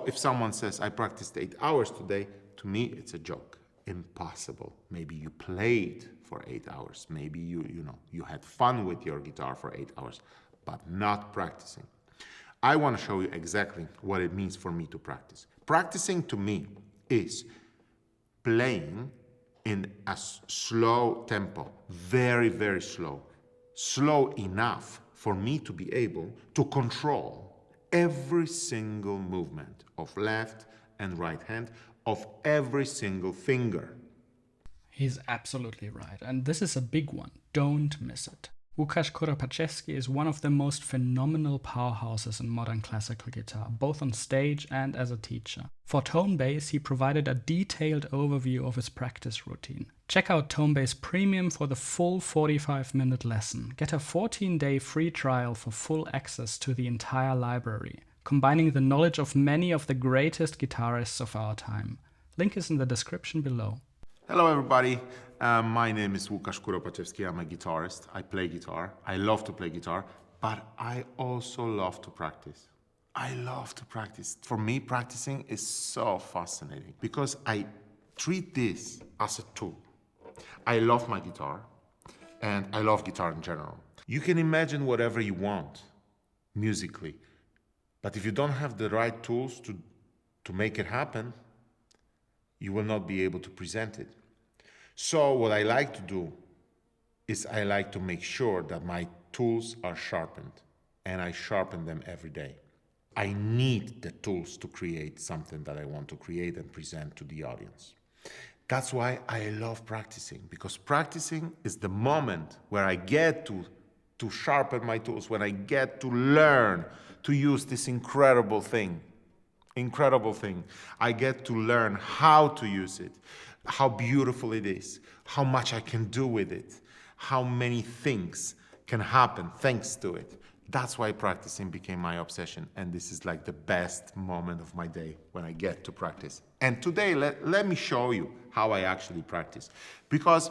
if someone says, I practiced 8 hours today, to me, it's a joke. Impossible. Maybe you played for 8 hours. Maybe you had fun with your guitar for 8 hours, but not practicing. I want to show you exactly what it means for me to practice. Practicing to me is playing in a slow tempo, very, very slow. Slow enough for me to be able to control every single movement of left and right hand, of every single finger. He's absolutely right, and this is a big one. Don't miss it. Łukasz Kuropaczewski is one of the most phenomenal powerhouses in modern classical guitar, both on stage and as a teacher. For Tonebase, he provided a detailed overview of his practice routine. Check out Tonebase Premium for the full 45-minute lesson. Get a 14-day free trial for full access to the entire library, combining the knowledge of many of the greatest guitarists of our time. Link is in the description below. Hello everybody, my name is Łukasz Kuropaczewski. I'm a guitarist. I play guitar. I love to play guitar, but I also love to practice. I love to practice. For me, practicing is so fascinating because I treat this as a tool. I love my guitar and I love guitar in general. You can imagine whatever you want musically, but if you don't have the right tools to make it happen, you will not be able to present it. So what I like to do is I like to make sure that my tools are sharpened, and I sharpen them every day. I need the tools to create something that I want to create and present to the audience. That's why I love practicing, because practicing is the moment where I get to sharpen my tools, when I get to learn to use this incredible thing. I get to learn how to use it, how beautiful it is, how much I can do with it, how many things can happen thanks to it. That's why practicing became my obsession, and this is like the best moment of my day when I get to practice. And today, let me show you how I actually practice, because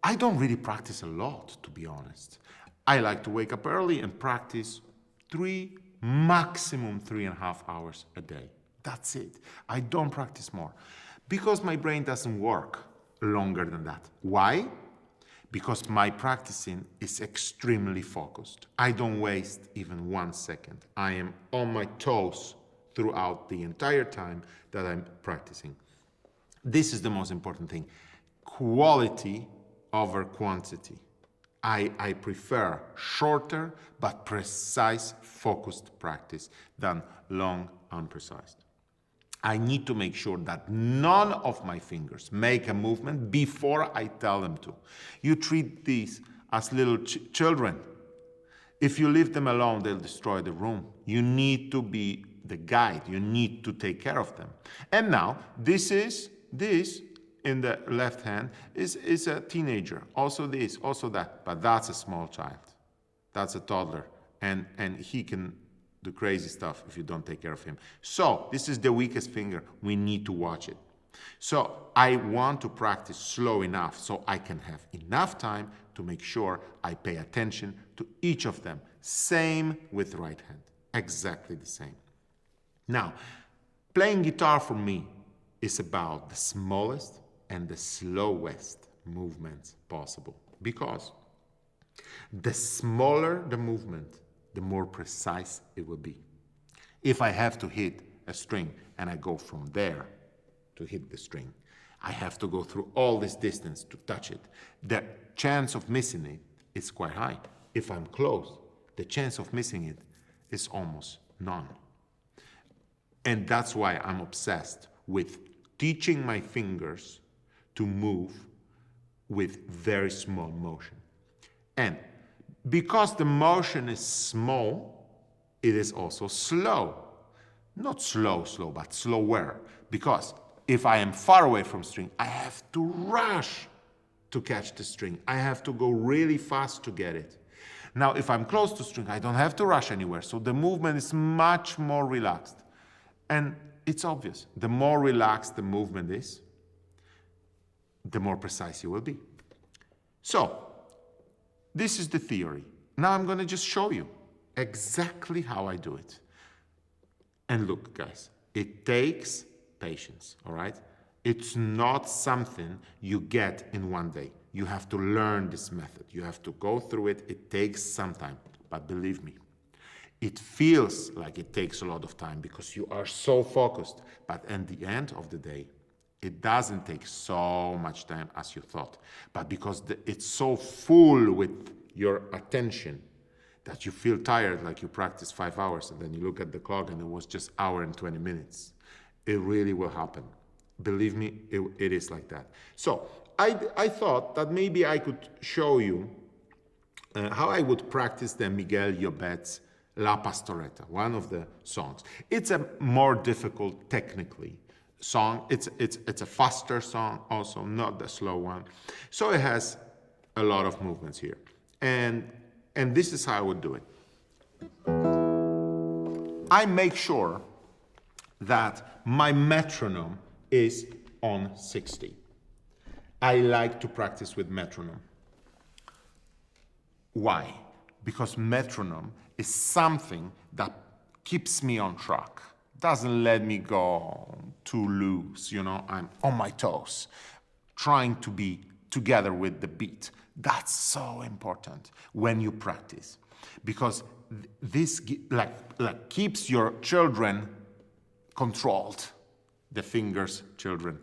I don't really practice a lot, to be honest. I like to wake up early and practice maximum 3.5 hours a day. That's it. I don't practice more because my brain doesn't work longer than that. Why? Because my practicing is extremely focused. I don't waste even 1 second. I am on my toes throughout the entire time that I'm practicing. This is the most important thing. Quality over quantity. I prefer shorter but precise, focused practice than long, unprecise. I need to make sure that none of my fingers make a movement before I tell them to. You treat these as little children. If you leave them alone, they'll destroy the room. You need to be the guide. You need to take care of them. And now, this in the left hand is a teenager. Also this, also that. But that's a small child. That's a toddler. And he can do crazy stuff if you don't take care of him. So this is the weakest finger. We need to watch it. So I want to practice slow enough so I can have enough time to make sure I pay attention to each of them. Same with right hand. Exactly the same. Now, playing guitar for me is about the smallest and the slowest movements possible, because the smaller the movement, the more precise it will be. If I have to hit a string and I go from there to hit the string, I have to go through all this distance to touch it. The chance of missing it is quite high. If I'm close, the chance of missing it is almost none. And that's why I'm obsessed with teaching my fingers to move with very small motion. And because the motion is small, it is also slow. Not slow, but slower. Because if I am far away from string, I have to rush to catch the string. I have to go really fast to get it. Now, if I'm close to string, I don't have to rush anywhere. So the movement is much more relaxed. And it's obvious. The more relaxed the movement is, the more precise you will be. So, this is the theory. Now I'm going to just show you exactly how I do it. And look, guys, it takes patience, all right? It's not something you get in one day. You have to learn this method. You have to go through it. It takes some time. But believe me, it feels like it takes a lot of time because you are so focused. But at the end of the day, it doesn't take so much time as you thought. But because it's so full with your attention that you feel tired, like you practice 5 hours and then you look at the clock and it was just hour and 20 minutes. It really will happen. Believe me, it is like that. So I thought that maybe I could show you how I would practice the Miguel Llobet's La Pastoreta, one of the songs. It's a more difficult technically song. It's a faster song also, not the slow one. So it has a lot of movements here. And this is how I would do it. I make sure that my metronome is on 60. I like to practice with metronome. Why? Because metronome is something that keeps me on track, doesn't let me go too loose, you know, I'm on my toes, trying to be together with the beat. That's so important when you practice, because this like keeps your children controlled, the fingers, children,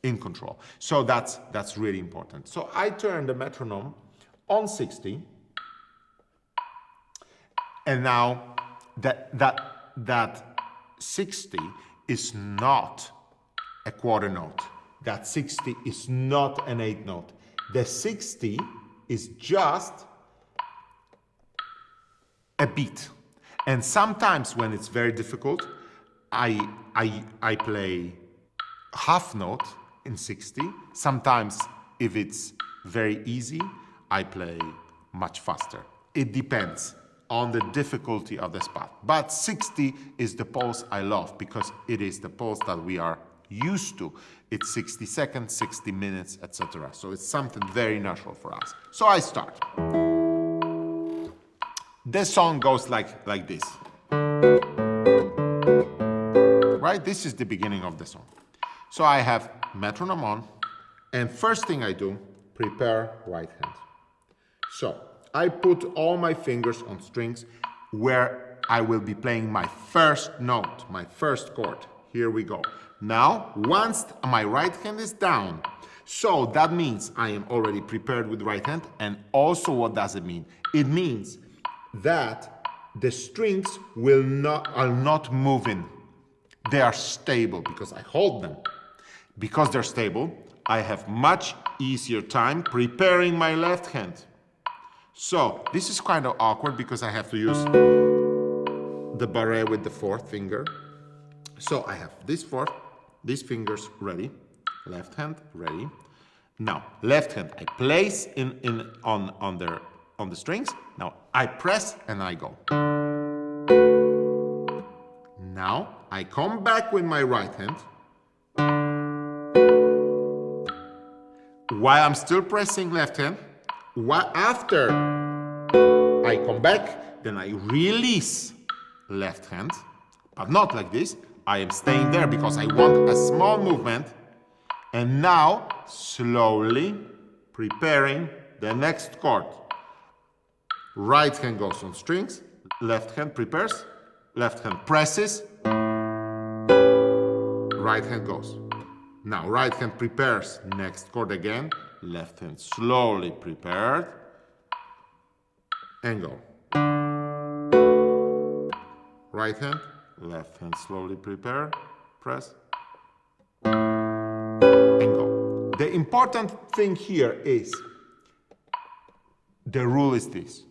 in control. So that's really important. So I turn the metronome on 60, and now that 60 is not a quarter note. That 60 is not an 8th note. The 60 is just a beat. And sometimes when it's very difficult, I play half note in 60. Sometimes if it's very easy, I play much faster. It depends on the difficulty of the spot. But 60 is the pulse I love because it is the pulse that we are used to. It's 60 seconds, 60 minutes, etc. So it's something very natural for us. So I start. The song goes like this. Right? This is the beginning of the song. So I have metronome on, and first thing I do, prepare right hand. So I put all my fingers on strings where I will be playing my first note, my first chord. Here we go. Now, once my right hand is down, so that means I am already prepared with right hand. And also, what does it mean? It means that the strings are not moving. They are stable because I hold them. Because they're stable, I have much easier time preparing my left hand. So this is kind of awkward because I have to use the barré with the fourth finger. So I have these fingers ready, left hand ready. Now left hand I place on the strings. Now I press and I go. Now I come back with my right hand. While I'm still pressing left hand, after I come back, then I release left hand, but not like this. I am staying there because I want a small movement. And now, slowly preparing the next chord. Right hand goes on strings, left hand prepares, left hand presses, right hand goes. Now, right hand prepares, next chord again, left hand slowly prepared, and go. Right hand, left hand slowly prepare, press, and go. The important thing here is, the rule is this.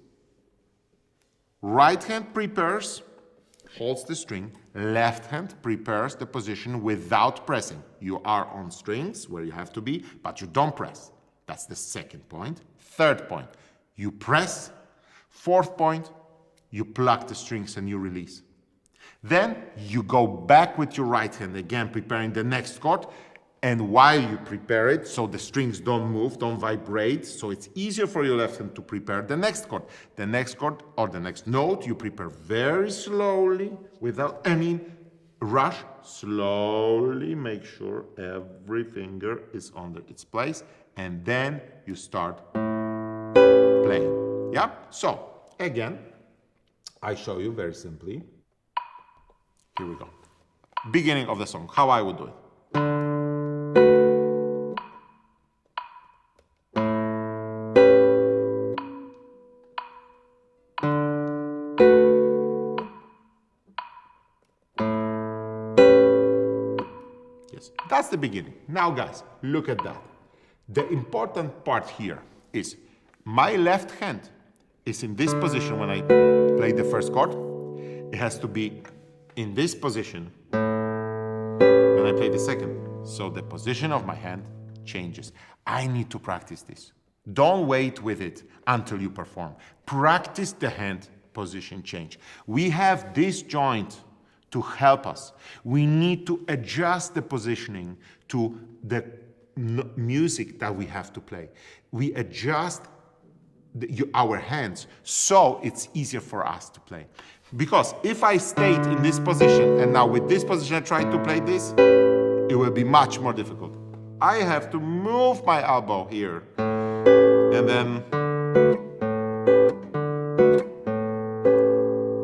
Right hand prepares, holds the string, left hand prepares the position without pressing. You are on strings where you have to be, but you don't press. That's the second point. Third point, you press. Fourth point, you pluck the strings and you release. Then you go back with your right hand again, preparing the next chord. And while you prepare it, so the strings don't move, don't vibrate, so it's easier for your left hand to prepare the next chord. The next chord or the next note, you prepare very slowly, without, rush, slowly make sure every finger is under its place, and then you start playing. Yeah? So, again, I show you very simply. Here we go. Beginning of the song, how I would do it. Yes, that's the beginning. Now, guys, look at that. The important part here is my left hand is in this position when I play the first chord. It has to be in this position when I play the second. So the position of my hand changes. I need to practice this. Don't wait with it until you perform. Practice the hand position change. We have this joint to help us. We need to adjust the positioning to the music that we have to play. We adjust our hands so it's easier for us to play. Because if I stayed in this position and now with this position I try to play this, it will be much more difficult. I have to move my elbow here and then,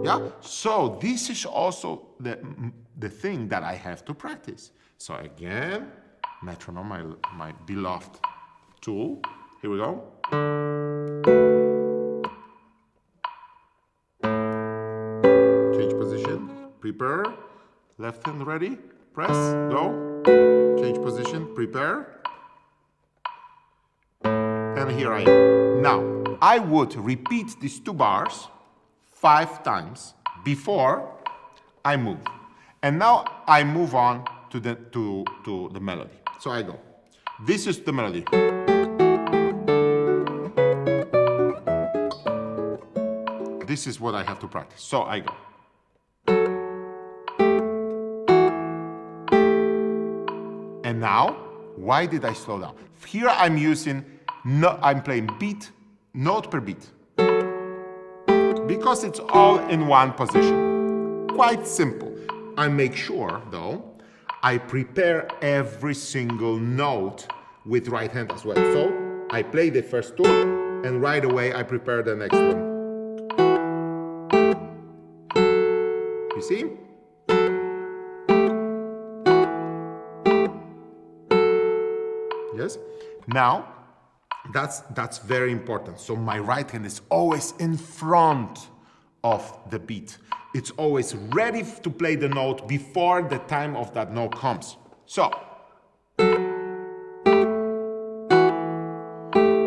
yeah. So this is also the thing that I have to practice. So again, metronome, my beloved tool. Here we go. Change position, prepare, left hand ready, press, go, change position, prepare, and here I am. Now, I would repeat these 2 bars 5 times before I move. And now I move on to the melody. So I go. This is the melody. This is what I have to practice. So I go. And now, why did I slow down? Here I'm using, I'm playing beat, note per beat. Because it's all in one position. Quite simple. I make sure, though, I prepare every single note with right hand as well. So I play the first 2, and right away I prepare the next one. You see? Yes? Now, that's very important. So my right hand is always in front of the beat. It's always ready to play the note before the time of that note comes. So,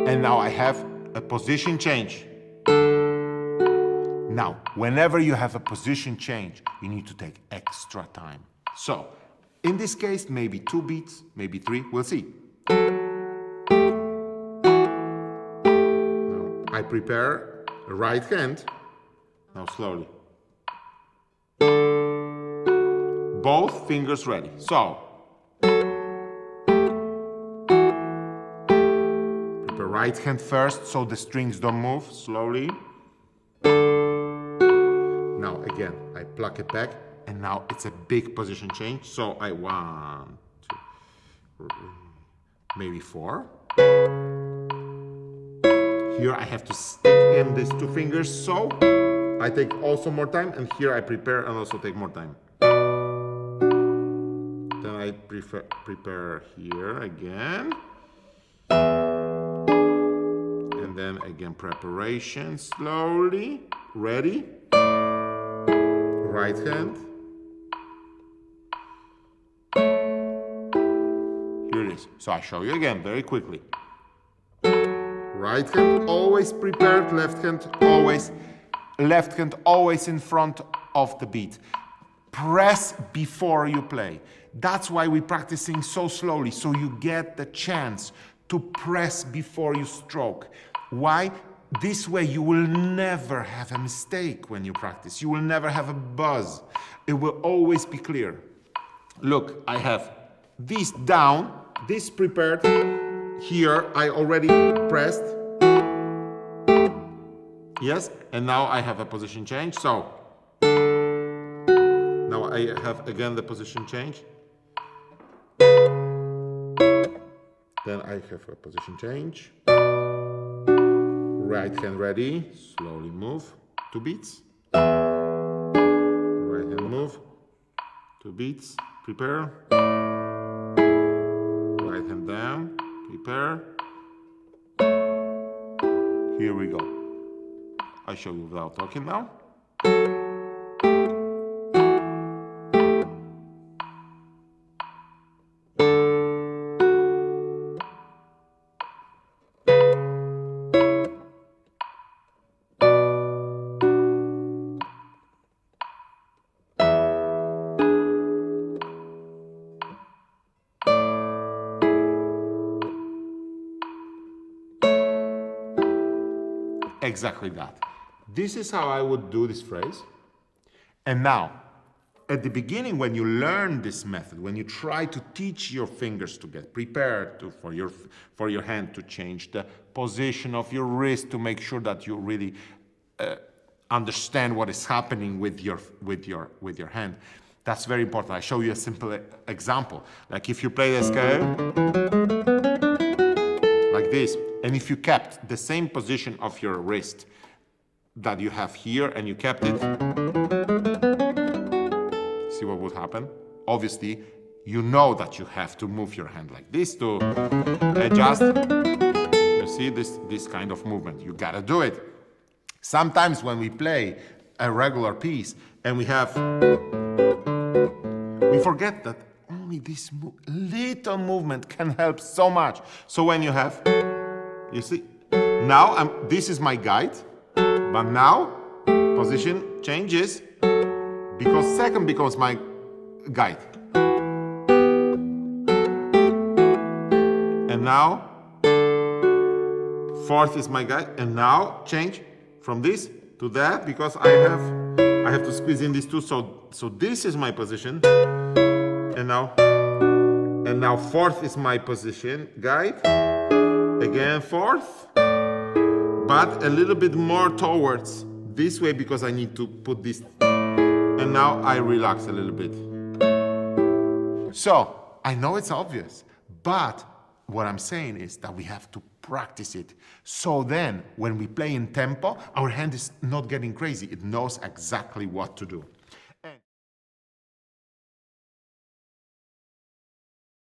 and now I have a position change. Now, whenever you have a position change, you need to take extra time. So, in this case, maybe 2 beats, maybe 3, we'll see. Now, I prepare the right hand, now slowly. Both fingers ready. So, prepare right hand first so the strings don't move, slowly. Now again, I pluck it back, and now it's a big position change. So I 1, 2, maybe 4. Here I have to stick in these 2 fingers, so I take also more time, and here I prepare and also take more time. Then I prepare here again. And then again, preparation, slowly, ready. Right hand. Here it is. So I show you again very quickly. Right hand always prepared, left hand always in front of the beat. Press before you play. That's why we're practicing so slowly, so you get the chance to press before you stroke. Why? This way you will never have a mistake when you practice. You will never have a buzz. It will always be clear. Look, I have this down, this prepared. Here I already pressed. Yes, and now I have a position change. So Now I have again the position change. Then I have a position change. Right hand ready, slowly move, 2 beats. Right hand move, 2 beats, prepare. Right hand down, prepare. Here we go. I show you without talking now. Exactly that. This is how I would do this phrase. And now, at the beginning, when you learn this method, when you try to teach your fingers to get prepared for your hand to change the position of your wrist, to make sure that you really understand what is happening with your hand, that's very important. I show you a simple example. Like if you play the scale like this, and if you kept the same position of your wrist that you have here and you kept it, see what would happen? Obviously, you know that you have to move your hand like this to adjust. You see this kind of movement. You gotta do it. Sometimes when we play a regular piece and we forget that only this little movement can help so much. So when you have, you see, now this is my guide, but now position changes because second becomes my guide. And now fourth is my guide, and now change from this to that because I have to squeeze in these two. So this is my position, and now fourth is my position guide. Again fourth, but a little bit more towards this way because I need to put this. And now I relax a little bit. So I know it's obvious, but what I'm saying is that we have to practice it. So then when we play in tempo, our hand is not getting crazy. It knows exactly what to do.